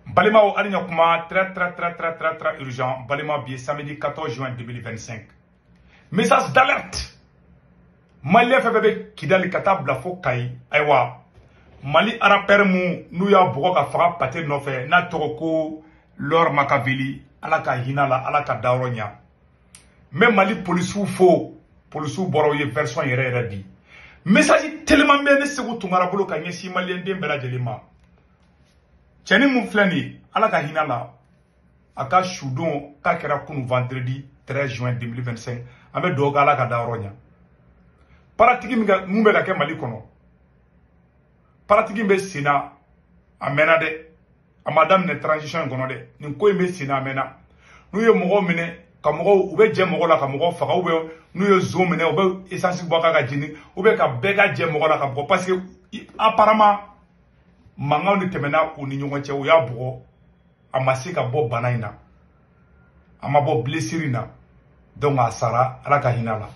Balima o Aligna Kuma, très urgent. Balima bi samedi 14 juin 2025. Message d'alerte. Mali FFB Kidali Kata Blafo Kai. Aywa. Mali Arapermu, nous ya Boka Fara Pate Nofe, na Toroko, Lor Makavili, Alaka Hinala, Alaka Dauronya. Même Mali Polisou faux, Polisou Boroye version yere di. Message tellement bien, c'est que tu m'as rappelé que si Malien Dembela de Lima. Tchani Mouflani, Alaka Hinala, Aka Choudon, Kakera Kounou vendredi 13 juin 2025, avec Doga Alaka Dauronya. Paratigi Moubela Ke Mali Kono. Paratigi Mbe Sina, Amena de, a madame ne transition Gono de, Ninko Mbe Sina Amena. Nous y mogo mine, Kamogo, Ube Djemogo la Kamogo, Faka Ube, nous y zoomene, Ube Essensi Boka Jini, Ube Ka Bega Djemogo la Kamogo, parce que apparemment, Manga ni temena ou ni nyonche ou ya bro, amasi ka bo banaina, ama bo blessirina, donc a sara, alaka hinala.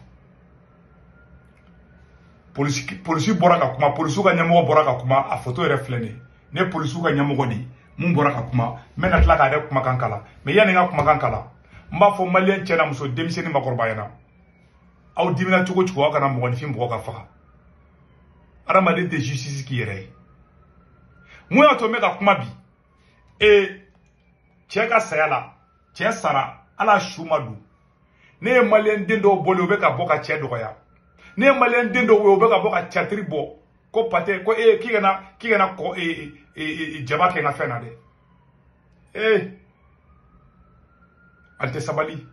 Polisi bora ka kuma, polisu ka nyamogo bora ka kuma, a photo reflene. Ne polisu ka nyamogo di, mun bora ka kuma, mena tla ka re kuma kankala. Me yani nga kuma kankala. Mba fo malien chena muso demiseni makorba yana. Au dimina chuko chuko waka na mwani fi mboka faka. Ara mali de justice ki yere. Mwen to meka kuma bi. Cheka sayala, che sara, ala shumadu. Ne malien dendo bole obeka boka che doya. Ne malien dendo obeka boka chatri bo. Ko pate ko kigana ko jabake na fena de. Alte sabali.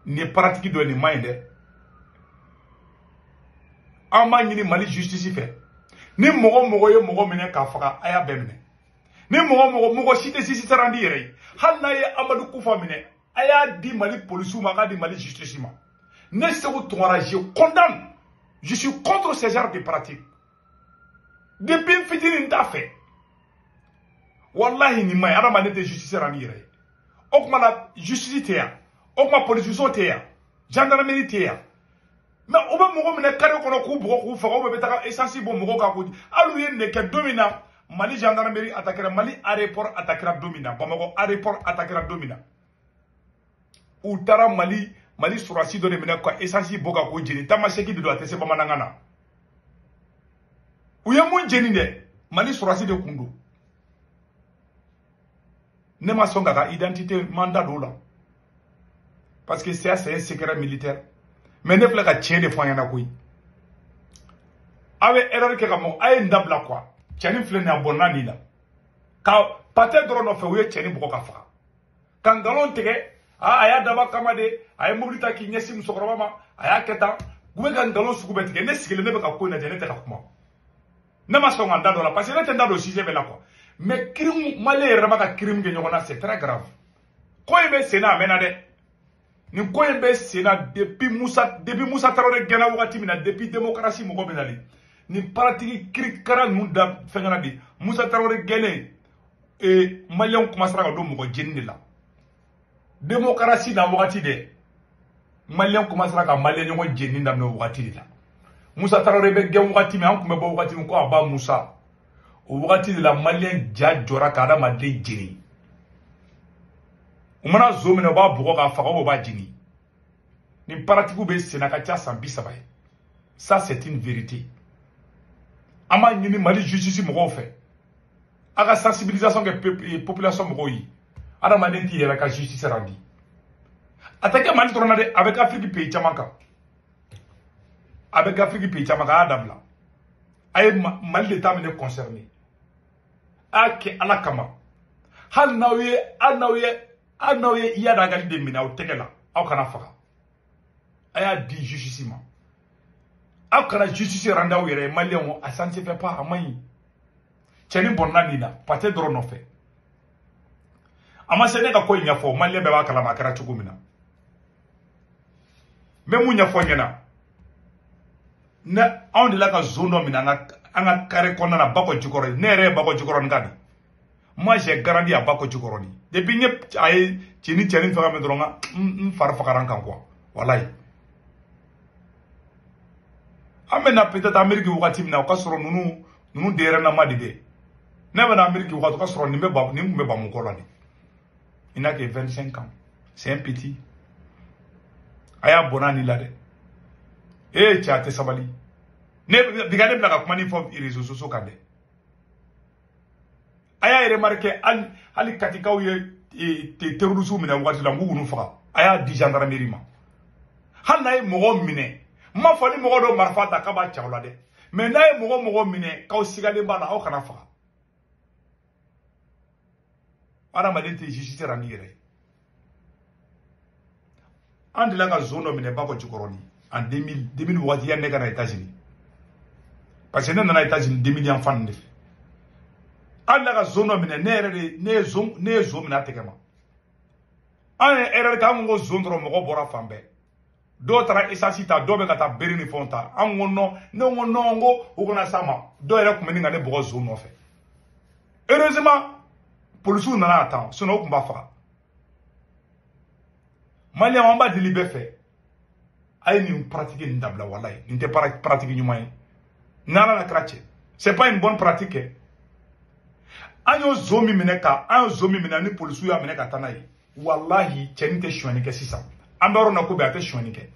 Ni pratique do ni mind. Ama ni Mali justice fait. Ni mogo ye mogo mine ka faka aya bemne. Ni mogo site sisi sarandi yere. Hal na ye Amadou Koufa mine aya di Mali police ou maka di Mali justice ma. Ne se vous tombera, je condamne. Je suis contre ce genre de pratique. Depuis fitini nta fait. Wallahi ni may arama ne te justice randi yere. Okma la justice teya. Okma police so teya. Gendarmerie teya. Mais on va mourir carré qu'on a coupé, on va mettre essentiel bon mourir à côté. Alors il n'est que dominant. Mali gendarmerie attaquera Mali aéroport attaquera dominant. Bamako aéroport attaquera dominant. Ou tara Mali surasi donne maintenant quoi essentiel bon à côté. Tamaseki de doit être bamanangana. Ou y'a moins jenine Mali surasi de Kundu. Ne ma songa identité mandat dola. Parce que c'est un secret militaire. Mais ne fle ka tiɲɛ de fɔ an ɲɛna koyi a bɛ erreur kɛ ka mɔgɔ a ye n dabila quoi cɛnin filɛ nin ye a bɔnna nin la ka pate dɔrɔn nɔfɛ u ye cɛnin bugɔ ka faga ka nkalon tigɛ a y'a daba kama de a ye mobili ta k'i ɲɛsin musokɔrɔba ma a y'a kɛ tan u bɛ ka nkalon sugu bɛɛ tigɛ ne sigilen ne bɛ ka ko in lajɛ ne tɛ ka kuma ne ma sɔn ka n da dɔ la parce que ne tɛ n da don sujet bɛɛ la quoi mais crime malien yɛrɛ ma ka crime kɛ ɲɔgɔn na c'est très grave ko in bɛ sen na a mɛnna dɛ. Ni ko en be sena depuis Moussa Traoré gena wakati mina depuis démocratie moko benali ni pratique krikara nunda fengana di Moussa Traoré gene malien commencera ka do moko jenni la démocratie na wakati de malien commencera ka malien nyongo jenni na no wakati la Moussa Traoré be gen wakati mi an kumbe bo wakati ko aba Moussa o wakati de la malien ja jora ka da madde jenni umana zomene ba bugo ka faga o ba jini ni pratique be senakacha sambisa baye ça c'est une vérité ama nyini Mali justice mo fait aga sensibilisation que population mo yi ada manenti yela ka justice randi attaque Mali tournade avec Afrique pays chamaka adabla ay Mali l'état mené concerné ake alakama hal nawe iya da gali de mina o tegela aw kana faga aya di justice ma aw kana justice randa o yere malien o asante fait pas amai cheni bonna ni la pate dro no fe ama sene ka ko nya fo malien be ba kala makara chukumina memu nya fo nyana na on de la ka zone mina anga kare konna na bako jikoro nere bako jikoro ngadi. Moi j'ai grandi à Bako Djikoroni. Depuis que j'ai tini fera me dronga, farfakaran kan quoi. Wallahi. Amena peut-être Amérique ou Katim na kasoro nunu dere na madide. Ne bɛ na Amérique waati ka sɔrɔ nin kun bɛ Bamako la de. Il n'a que 25 ans. C'est un petit. A y'a bɔnna ni la dɛ. Cɛ a tɛ sabali. Bi ka ne bila ka kuma ni fɔ réseaux sociaux kan dɛ. A y'a remarqué hali katikaw ye terroristes minɛ waati la n k'u faga. A y'a di gendarmerie ma. Hali n'a ye mɔgɔ minɛ. N m'a fɔ ni mɔgɔ dɔ marifa ta k'a b'a caw la dɛ. Mais n'a ye mɔgɔ minɛ k'aw sigalen b'a la aw kana faga. Adamaden tɛ justice rendu yɛrɛ ye. An delila ka zone dɔ minɛ Bakɔ Jikɔrɔni en 2000 waati ya ne ka na États-Unis. Parce que ne nana États-Unis 2000 yan fan de fɛ. An delila ka zone dɔ minɛ ne ye zone minɛ a tɛgɛ ma. An ye erreur kɛ an ko zone dɔrɔn mɔgɔ bɔra fan bɛɛ. Dɔw taara essence ta dɔw bɛ ka taa bere ni fɛnw ta. An ko non ne ko non n ko u kana s'a ma. Dɔw yɛrɛ tun bɛ nin ka ne bɔgɔ zone nɔfɛ. Heureusement policiers nana a tan sinon u tun b'a faga. Malien an b'a deli bɛɛ fɛ a ye nin pratique nin dabila walayi nin tɛ pratique ɲuman ye. N'Ala na kɛra cɛ c'est pas une bonne pratique kɛ. An y'o zone min minɛ ni policiers y'a minɛ ka taa n'a ye walahi cɛnin tɛ suɲɛni kɛ sisan. An bɛ yɔrɔ min na ko bi a tɛ suɲɛni kɛ.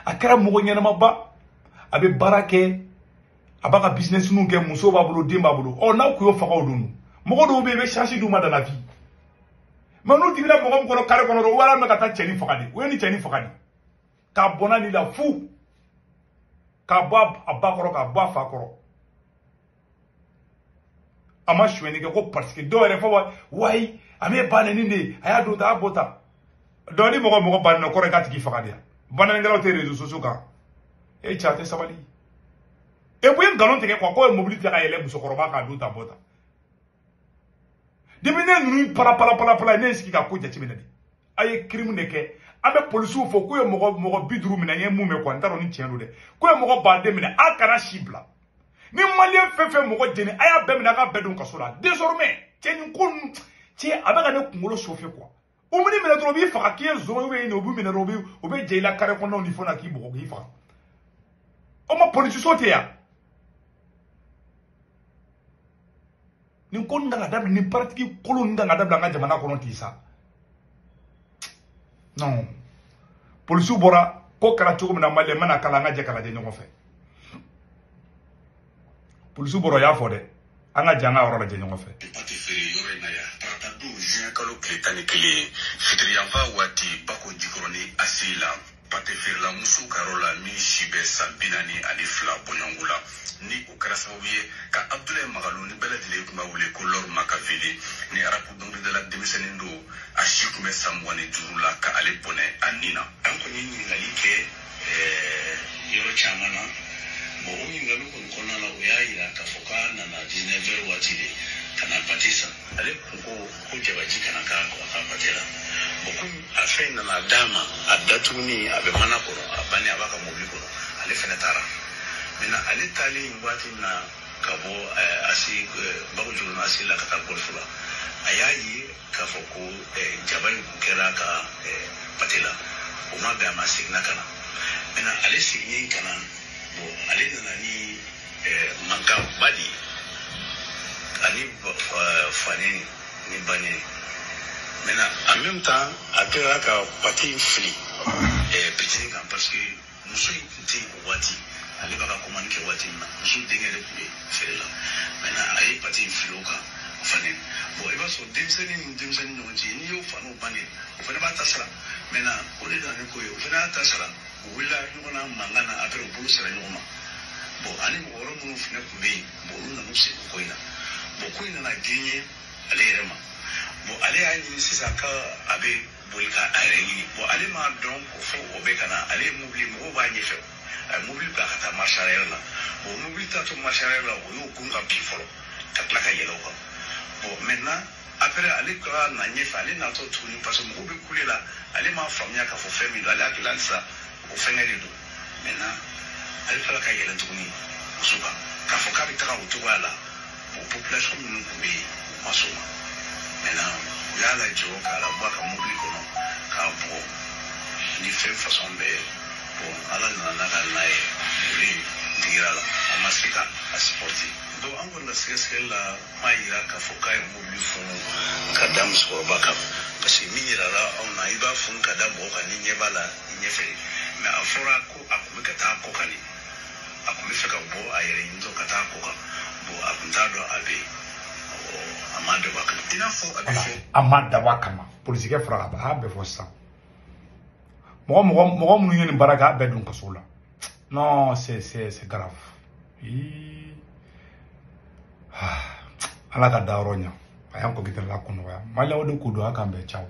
A kɛra mɔgɔ ɲɛnamaba a bɛ baara kɛ a b'a ka business ninnu kɛ muso b'a bolo den b'a bolo. N'aw kun y'o faga o don mɔgɔ dɔw bɛ yen i bɛ chance d'u ma dans la vie. Mais n'u dimina mɔgɔ min kɔnɔ carré kɔnɔ dɔrɔn wala mɛ ka taa cɛnin faga de. O ye ni cɛnin faga de. K'a bɔnna ni la fu. K'a bɔ a ba kɔrɔ k'a bɔ a fa kɔrɔ. A ma suɲɛni kɛ ko parce que dɔw yɛrɛ fɔ wayi a bɛ banni de a y'a don ta a y'a bɔ ta. Donc ni mɔgɔ banni na kɔrɔ ye k'a tigi faga de ya. Bannikɛlaw tɛ réseaux sociaux kan. Cɛ a tɛ sabali. Et puis ngalon tigɛ quoi ko ye mobili tɛ ka yɛlɛ musokɔrɔba k'a don ta bɔ ta. Depuis ne ninnu pala ne sigi ka ko jateminɛ de. A ye crime de kɛ. An bɛ policiers fɔ k'u ye mɔgɔ 50 minɛ n ye mun mɛn quoi n t'a dɔn ni tiɲɛ don dɛ. K'u ye mɔgɔ 1000 minɛ a kana si bila. Ni malien fɛn fɛn mɔgɔ jeni a y'a bɛɛ minɛ a k'a bɛɛ don kaso la. Désormais cɛ nin ko cɛ a bɛ ka ne kunkolo chauffer quoi. U b'i minɛ dɔrɔn u b'i faga k'i ye zon ou bien u b'i minɛ dɔrɔn u bɛ jɛ i la carré kɔnɔnaw ni fɛnw na k'i bugɔ k'i faga. O ma police so tɛ yan. Nin ko nin kan ka dabila nin pratique kolon nin kan ka dabila an ka jamana kɔnɔ ten sa. Non. Policiers bɔra ko kɛra cogo min na Malien n bɛna kalan an ka jɛ ka lajɛ ɲɔgɔn fɛ. Policiers bɔra o y'a fɔ dɛ. An ka jɛ an ka yɔrɔ lajɛ ɲɔgɔn fɛ. Kalo tile 11 fitiriyanfa waati Bakɔ Jikɔrɔni Asi la pate feerela muso ka yɔrɔ la min si bɛ san 42 bɔɲɔngo la ni o kɛra sababu ye ka Abdulaye Magalu ni bɛɛ lajɛlen tun b'a wele ko Lɔri Makaveli ni arabu dɔnkilidala denmisɛnnin don a si tun bɛ san 25 la ka ale bɔnɛ a nin na. An kɔni ye ɲininkali kɛ yɔrɔ caman na o ɲininkali kɔni kɔnɔna la o y'a yira k'a fɔ k'a nana 19h waati de kana pati san ale ko jabaji kana k'a ka pati la ko a fɛn nana d'a ma a datuguni a bɛ mana kɔrɔ a banni a b'a ka mobili kɔnɔ ale fɛnɛ taara maintenant ale taalen waati min na ka bɔ Bakɔ Jikɔrɔni Asi la ka taa golf la a y'a ye k'a fɔ ko jaba in kɛra ka pati la o ma bɛn a ma seginna ka na maintenant ale seginnen ka na bon ale nana ni mankan ba de ye ani fani ni banye maintenant en même temps a kɛra ka pati fili pitinin kan parce que muso in tun tɛ o waati ale b'a ka commande kɛ waati min na muso denkɛ de tun bɛ feere la maintenant a ye pati fili o kan fani bon i b'a sɔrɔ denmisɛnnin ni denmisɛnnin ɲɔgɔn cɛ n'i y'o fani o bange o fana b'a ta sara maintenant o de nana ni ko ye o fana y'a ta sara o wulila ɲɔgɔn na mankan na après o bolo sera ɲɔgɔn ma bon ani mɔgɔ wɛrɛ minnu fana tun bɛ yen bon olu nana se o ko in na bon ko in nana gagner ale yɛrɛ ma bon ale y'a ɲini sisan ka a bɛ boli ka a yɛrɛ ɲini bon ale m'a dɔn ko fɔ o bɛ ka na ale ye mobili mɔgɔw b'a ɲɛfɛ a ye mobili bila ka taa marché arrière la bon mobili taatɔ marché arrière la o y'o gun ka bin fɔlɔ ka tila ka yɛlɛ o kan bon maintenant après ale ka na ɲɛfɛ ale natɔ tuguni parce que mɔgɔw bɛ kule la ale m'a faamuya k'a fɔ fɛn min don ale hakili la halisa o fɛngɛ de don maintenant ale tilala ka yɛlɛ tuguni muso kan k'a fɔ k'a bɛ taga o cogoya la bon population minnu tun bɛ yen u ma sɔn o ma maintenant u y'a lajɔ k'a labɔ a ka mobili kɔnɔ k'a bugɔ ni fɛn façon bɛɛ bon ala nana ka na ye ri digira la a ma se ka a supporter donc an kɔni ka sɛgɛsɛgɛli la m'a yira k'a fɔ k'a ye mobili funu ka da musokɔrɔba kan parce que min yirala anw na i b'a funu ka da mɔgɔ kan ni ɲɛ b'a la i ɲɛfɛ mais a fɔra ko a kun bɛ ka taa kɔ kan de a kun bɛ fɛ ka bɔ a yɛrɛ ɲinitɔ ka taa kɔ kan bon a kun t'a dɔn a bɛ yen a ma dabɔ a kama i n'a fɔ a bɛ fɔ a ma dabɔ a kama polisikɛ fɔra a b'a bɛɛ fɔ sisan mɔgɔ minnu ye nin baara kɛ a bɛɛ dun kaso la non c'est grave ala ka da yɔrɔ ɲa a y'an kɔ gitɛrɛla kɔnɔgɔya maliyɛnw de k'u don a k'an bɛɛ caw